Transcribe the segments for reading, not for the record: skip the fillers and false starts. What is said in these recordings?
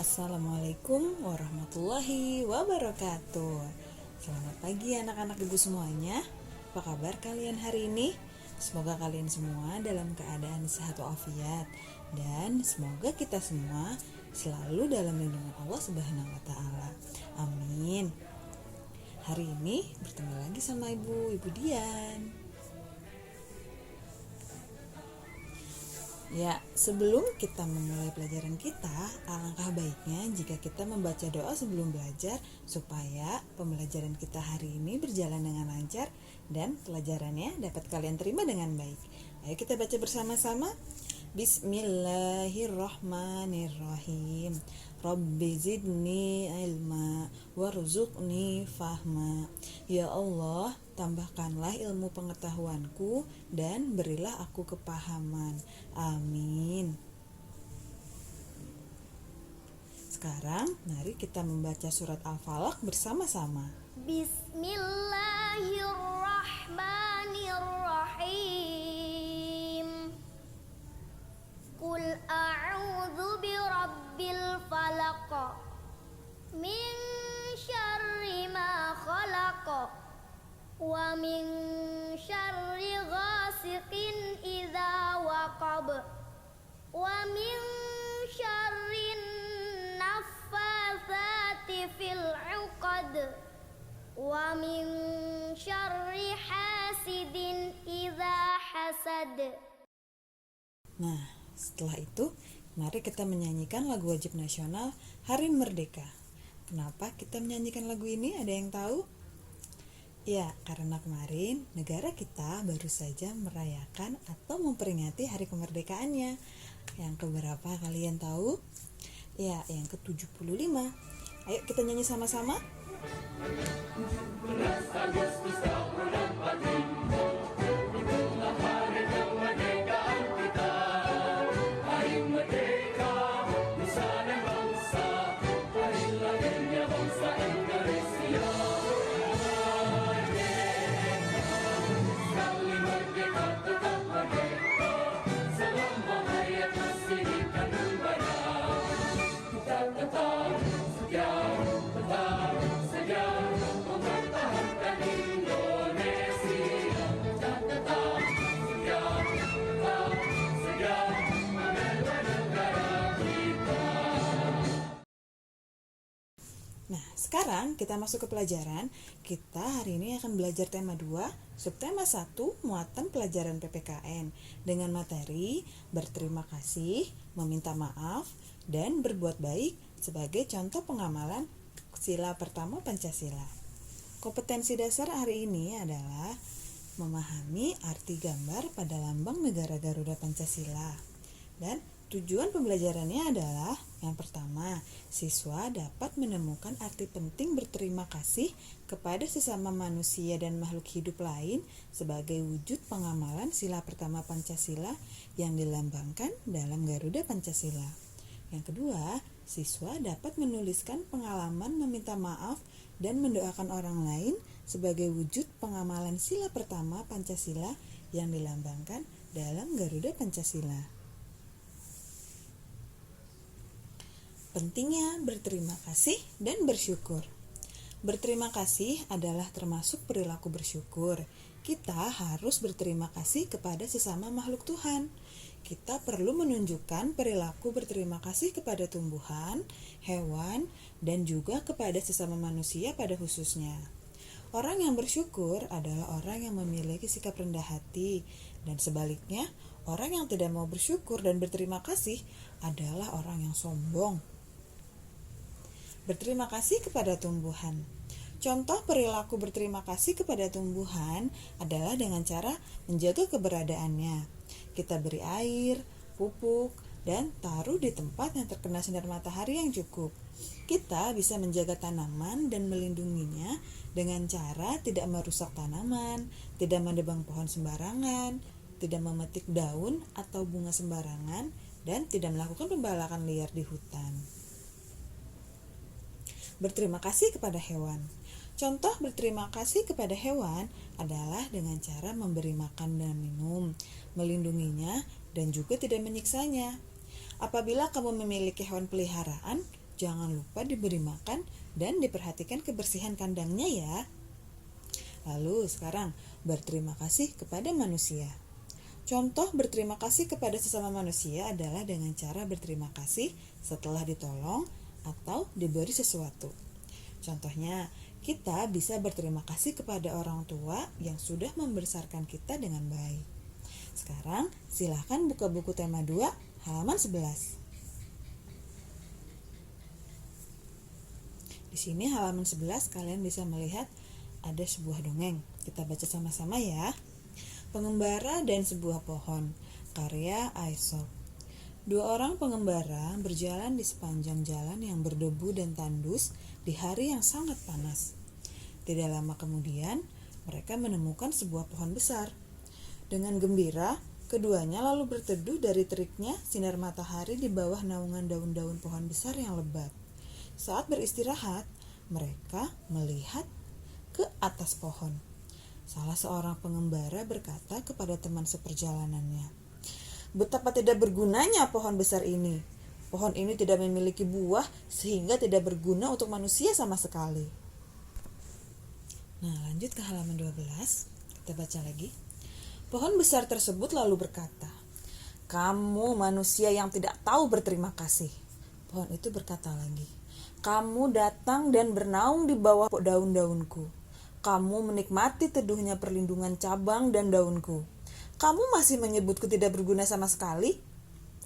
Assalamualaikum warahmatullahi wabarakatuh. Selamat pagi anak-anak ibu semuanya. Apa kabar kalian hari ini? Semoga kalian semua dalam keadaan sehat walafiat, dan semoga kita semua selalu dalam lindungan Allah Subhanahu wa taala. Amin. Hari ini bertemu lagi sama Ibu Dian. Ya, sebelum kita memulai pelajaran kita, alangkah baiknya jika kita membaca doa sebelum belajar supaya pembelajaran kita hari ini berjalan dengan lancar dan pelajarannya dapat kalian terima dengan baik. Ayo kita baca bersama-sama. Bismillahirrahmanirrahim. Rabbi zidni ilma warzuqni fahma. Ya Allah, tambahkanlah ilmu pengetahuanku dan berilah aku kepahaman. Amin. Sekarang mari kita membaca surat Al-Falaq bersama-sama. Bismillahirrahmanirrahim. Qul a'udzu birabbil falaq min syarri ma khalaq wa min syarri ghasiqin idza waqab wa min syarrin naffatsati fil 'uqad wa min syarri hasidin idza hasad. Nah, setelah itu mari kita menyanyikan lagu wajib nasional Hari Merdeka. Kenapa kita menyanyikan lagu ini? Ada yang tahu? Ya, karena kemarin negara kita baru saja merayakan atau memperingati hari kemerdekaannya. Yang keberapa kalian tahu? Ya, yang ke-75. Ayo kita nyanyi sama-sama. 17 Agustus tahun 45, itulah hari kemerdekaan kita. Hari merdeka, nusa dan bangsa, hari lahirnya bangsa Indonesia. Sekali merdeka tetap merdeka, selama hayat masih di kandung badan. Kita tetap setia, mempertahankan Indonesia. Kita tetap setia, membela negara kita. Nah, sekarang kita masuk ke pelajaran. Kita hari ini akan belajar tema 2, subtema 1, muatan pelajaran PPKN dengan materi berterima kasih, meminta maaf, dan berbuat baik sebagai contoh pengamalan sila pertama Pancasila. Kompetensi dasar hari ini adalah memahami arti gambar pada lambang negara Garuda Pancasila. Dan tujuan pembelajarannya adalah yang pertama, siswa dapat menemukan arti penting berterima kasih kepada sesama manusia dan makhluk hidup lain sebagai wujud pengamalan sila pertama Pancasila yang dilambangkan dalam Garuda Pancasila. Yang kedua, siswa dapat menuliskan pengalaman meminta maaf dan mendoakan orang lain sebagai wujud pengamalan sila pertama Pancasila yang dilambangkan dalam Garuda Pancasila. Pentingnya berterima kasih dan bersyukur. Berterima kasih adalah termasuk perilaku bersyukur. Kita harus berterima kasih kepada sesama makhluk Tuhan. Kita perlu menunjukkan perilaku berterima kasih kepada tumbuhan, hewan, dan juga kepada sesama manusia pada khususnya. Orang yang bersyukur adalah orang yang memiliki sikap rendah hati, dan sebaliknya, orang yang tidak mau bersyukur dan berterima kasih adalah orang yang sombong. Berterima kasih kepada tumbuhan. Contoh perilaku berterima kasih kepada tumbuhan adalah dengan cara menjaga keberadaannya. Kita beri air, pupuk, dan taruh di tempat yang terkena sinar matahari yang cukup. Kita bisa menjaga tanaman dan melindunginya dengan cara tidak merusak tanaman, tidak menebang pohon sembarangan, tidak memetik daun atau bunga sembarangan, dan tidak melakukan pembalakan liar di hutan. Berterima kasih kepada hewan. Contoh berterima kasih kepada hewan adalah dengan cara memberi makan dan minum, melindunginya, dan juga tidak menyiksanya. Apabila kamu memiliki hewan peliharaan, jangan lupa diberi makan dan diperhatikan kebersihan kandangnya ya. Lalu sekarang berterima kasih kepada manusia. Contoh berterima kasih kepada sesama manusia adalah dengan cara berterima kasih setelah ditolong atau diberi sesuatu. Contohnya, kita bisa berterima kasih kepada orang tua yang sudah membesarkan kita dengan baik. Sekarang, silakan buka buku tema 2, halaman 11. Di sini halaman 11 kalian bisa melihat ada sebuah dongeng. Kita baca sama-sama ya. Pengembara dan sebuah pohon, karya Aesop. 2 orang pengembara berjalan di sepanjang jalan yang berdebu dan tandus di hari yang sangat panas. Tidak lama kemudian, mereka menemukan sebuah pohon besar. Dengan gembira, keduanya lalu berteduh dari teriknya sinar matahari di bawah naungan daun-daun pohon besar yang lebat. Saat beristirahat, mereka melihat ke atas pohon. Salah seorang pengembara berkata kepada teman seperjalanannya, "Betapa tidak bergunanya pohon besar ini. Pohon ini tidak memiliki buah sehingga tidak berguna untuk manusia sama sekali." Nah, lanjut ke halaman 12. Kita baca lagi. Pohon besar tersebut lalu berkata, "Kamu manusia yang tidak tahu berterima kasih." Pohon itu berkata lagi, "Kamu datang dan bernaung di bawah daun-daunku. Kamu menikmati teduhnya perlindungan cabang dan daunku. Kamu masih menyebutku tidak berguna sama sekali?"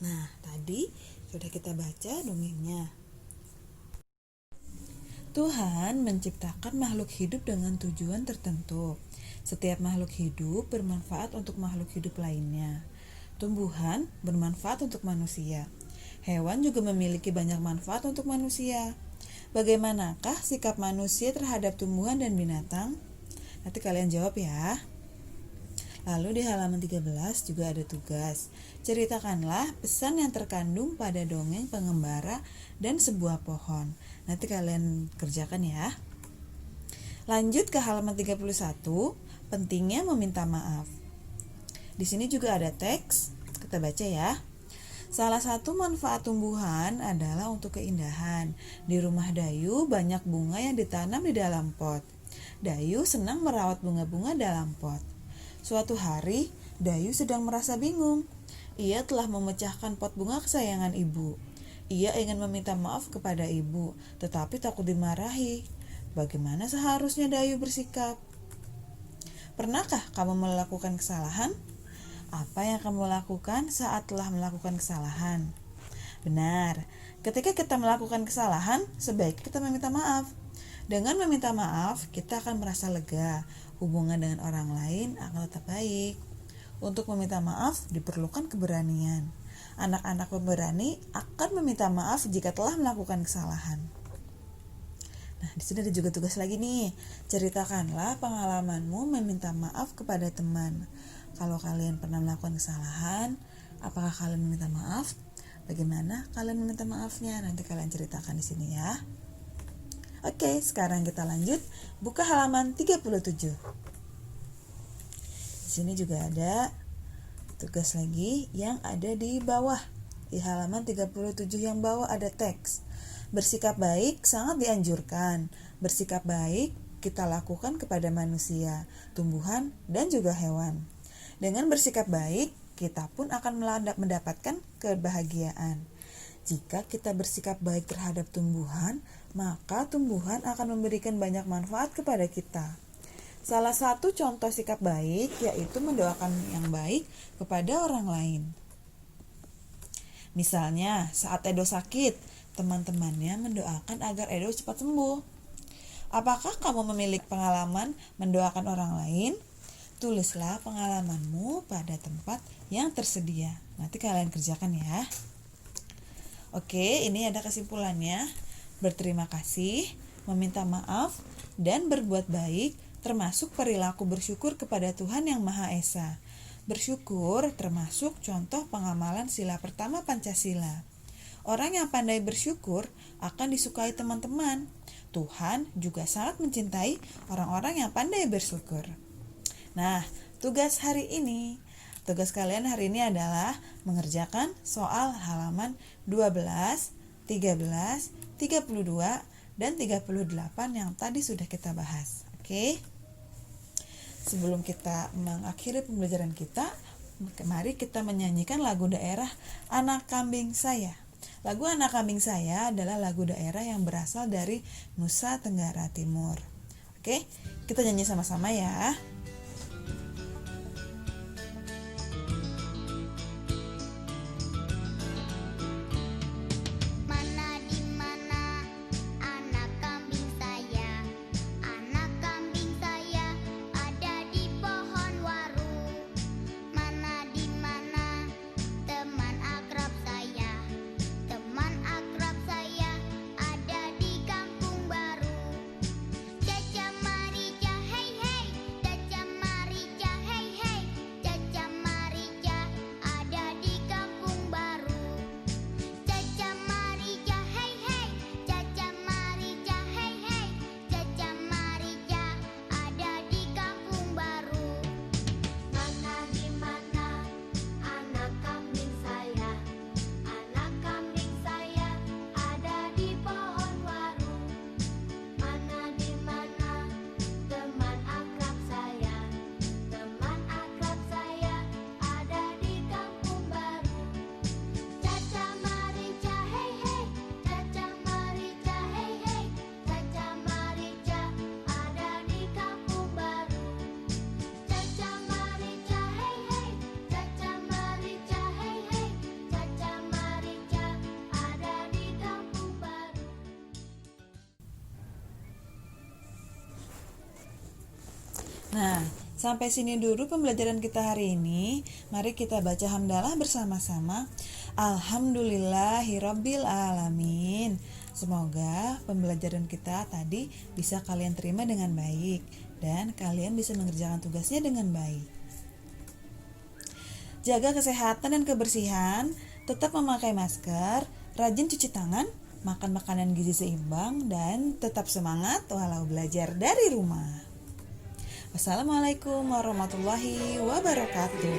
Nah, tadi sudah kita baca dongengnya. Tuhan menciptakan makhluk hidup dengan tujuan tertentu. Setiap makhluk hidup bermanfaat untuk makhluk hidup lainnya. Tumbuhan bermanfaat untuk manusia. Hewan juga memiliki banyak manfaat untuk manusia. Bagaimanakah sikap manusia terhadap tumbuhan dan binatang? Nanti kalian jawab ya. Lalu di halaman 13 juga ada tugas. Ceritakanlah pesan yang terkandung pada dongeng pengembara dan sebuah pohon. Nanti kalian kerjakan ya. Lanjut ke halaman 31, pentingnya meminta maaf. Di sini juga ada teks, kita baca ya. Salah satu manfaat tumbuhan adalah untuk keindahan. Di rumah Dayu banyak bunga yang ditanam di dalam pot. Dayu senang merawat bunga-bunga dalam pot. Suatu hari, Dayu sedang merasa bingung. Ia telah memecahkan pot bunga kesayangan ibu. Ia ingin meminta maaf kepada ibu, tetapi takut dimarahi. Bagaimana seharusnya Dayu bersikap? Pernahkah kamu melakukan kesalahan? Apa yang kamu lakukan saat telah melakukan kesalahan? Benar, ketika kita melakukan kesalahan, sebaiknya kita meminta maaf. Dengan meminta maaf, kita akan merasa lega. Hubungan dengan orang lain akan tetap baik. Untuk meminta maaf diperlukan keberanian. Anak-anak pemberani akan meminta maaf jika telah melakukan kesalahan. Nah, di sini ada juga tugas lagi nih. Ceritakanlah pengalamanmu meminta maaf kepada teman. Kalau kalian pernah melakukan kesalahan, apakah kalian meminta maaf? Bagaimana kalian meminta maafnya? Nanti kalian ceritakan di sini ya. Oke, sekarang kita lanjut buka halaman 37. Di sini juga ada tugas lagi yang ada di bawah. Di halaman 37 yang bawah ada teks. Bersikap baik sangat dianjurkan. Bersikap baik kita lakukan kepada manusia, tumbuhan, dan juga hewan. Dengan bersikap baik, kita pun akan mendapatkan kebahagiaan. Jika kita bersikap baik terhadap tumbuhan, maka tumbuhan akan memberikan banyak manfaat kepada kita. Salah satu contoh sikap baik yaitu mendoakan yang baik kepada orang lain. Misalnya, saat Edo sakit, teman-temannya mendoakan agar Edo cepat sembuh. Apakah kamu memiliki pengalaman mendoakan orang lain? Tulislah pengalamanmu pada tempat yang tersedia. Nanti kalian kerjakan ya. Oke, ini ada kesimpulannya. Berterima kasih, meminta maaf, dan berbuat baik termasuk perilaku bersyukur kepada Tuhan Yang Maha Esa. Bersyukur termasuk contoh pengamalan sila pertama Pancasila. Orang yang pandai bersyukur akan disukai teman-teman. Tuhan juga sangat mencintai orang-orang yang pandai bersyukur. Nah, tugas kalian hari ini adalah mengerjakan soal halaman 12, 13, 32, dan 38 yang tadi sudah kita bahas. Oke? Sebelum kita mengakhiri pembelajaran kita, mari kita menyanyikan lagu daerah Anak Kambing Saya. Lagu Anak Kambing Saya adalah lagu daerah yang berasal dari Nusa Tenggara Timur. Oke, kita nyanyi sama-sama ya. Mana di mana anak kambing saya? Anak kambing saya ada di pohon waru. Mana di mana teman akrab saya? Teman akrab saya ada di kampung baru. Caca Marica, hey hey, Caca Marica, hey hey, Caca Marica ada di kampung baru. Caca Marica, hey hey, Caca Marica, hey hey, Caca Marica ada di kampung baru. Mana di mana anak kambing saya? Anak kambing saya ada di pohon waru. Mana di mana teman akrab saya? Teman akrab saya ada di kampung baru. Caca Marica, hey hey, Caca Marica, hey hey, Caca Marica ada di kampung baru. Caca Marica, hey hey, Caca Marica, hey hey, Caca Marica ada di kampung baru. Nah, sampai sini dulu pembelajaran kita hari ini. Mari kita baca hamdalah bersama-sama. Alhamdulillahirabbil alamin. Semoga pembelajaran kita tadi bisa kalian terima dengan baik dan kalian bisa mengerjakan tugasnya dengan baik. Jaga kesehatan dan kebersihan, tetap memakai masker, rajin cuci tangan, makan makanan gizi seimbang, dan tetap semangat walau belajar dari rumah. Wassalamualaikum warahmatullahi wabarakatuh.